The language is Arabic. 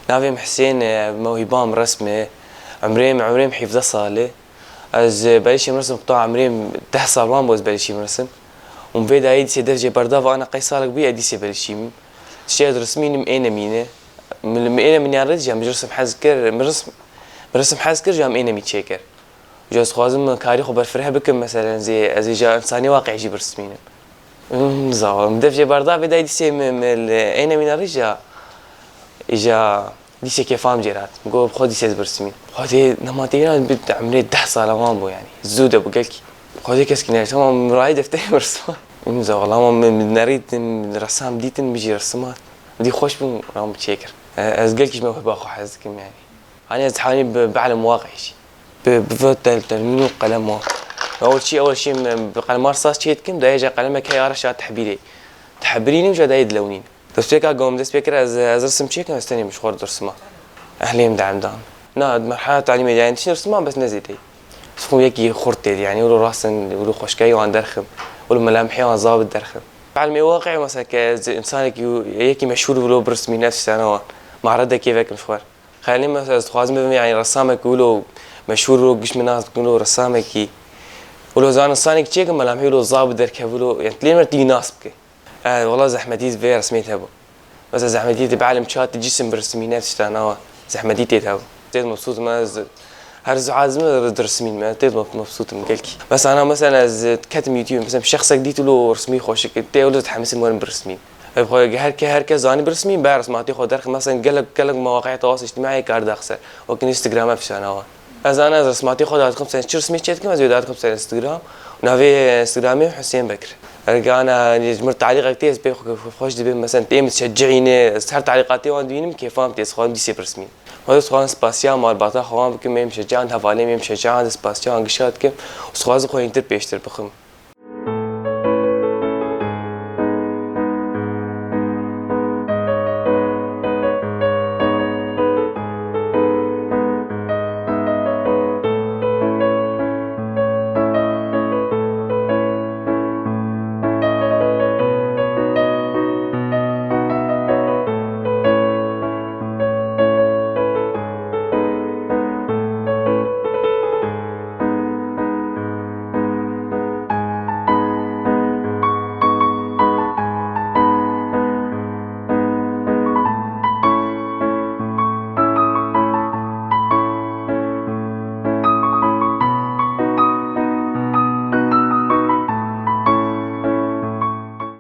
نافي حسين موهبام رسمة عمري حفظة صالة از بلشي مرسم قطاع عمري 10 صار وان بوز بلشي مرسم ومن بعد هاي دي درجة بردافة أنا قيس صالك بي أديسي بلشي تشتغل رسمين مئينة مينة من مئينة من يارد جام رسم حزكر مرسم حزكر جام إينا ميتشيكر جاز خوازم كاري خبر فرح بكم مثلا زي جا إنساني واقعي جي برسمينه زاو مدفجة بردافة دا ديسي من إينا من الرجال إجا ديسي كيفام جيرات مقول بخو ديسي برسمين خودي نماطينا بنت عمري 10 صالة وان بو يعني زودة بقلكي خودي كسكني تمام مرايد افتح مرسومات إمزا والله من نريد رسام ديتن بيجي رسمات بدي خوش بن رام بتشيكر أزقلكيش ما بحب أخو حزكم يعني أنا أزحاني بعلم واقعي شي بفوت تلميذ قلم أول شيء بقلم رصاص شيتكم دا يجي قلمك هي أرشات تحبريني وجا دا يدلونين بس فيك قوم دس فكرة از رسم شيء كان استني مش خورد رسمه أهلي دعم نا مرحلة تعليمية يعني تشي رسمه بس نزيتي سخون يكي خورتي يعني ولو راسن ولو خوشكاي وان درخم ولو ملامحي وان ظابط درخم بعلمي واقعي مثلا كإنسان يكي مشهور ولو برسمي نفس سنوات معرضة كيفك مشوار خليني مثلا خوازم يعني رسامك ولو مشهور ولو قش من ناس ولو رسامك ولو زان إنسانك تشيك ملامحي ولو ظابط دركه ولو يعني تلين مرتي ناسبك والله زحمتي في رسميتها بو بس زحمتي بعلم شات الجسم برسمي نفس سنوات زحمتي تيتها تيت مبسوط ما هرز عازم رسمين ما تيت مبسوط من قلكي بس أنا مثلا كاتم يوتيوب مثلا شخص جديد له رسمي خوشك تي ولا تحمس مورن برسمين بخوي هركا زاني برسمين بعرس ما تيخو درخ مثلا قلق مواقع التواصل الاجتماعي كارد أخسر وكن انستغرام في سنوات از أنا رسماتي خود داتكم سنة شو رسمي شيت كم از داتكم سنة انستغرام ونافي انستغرامي حسين بكر أرجع أنا جمرت تعليقات كتير بيخو خوش دبي مثلا تيم تشجعيني سهر تعليقاتي وان دينم كيف فهم تيسخون دي سيبرسمين هذا سخوان سباسيا مال باتا خوان بكم مشجعان هفالي مشجعان سباسيا انقشات كم وسخواز خوين تر بيشتر بخم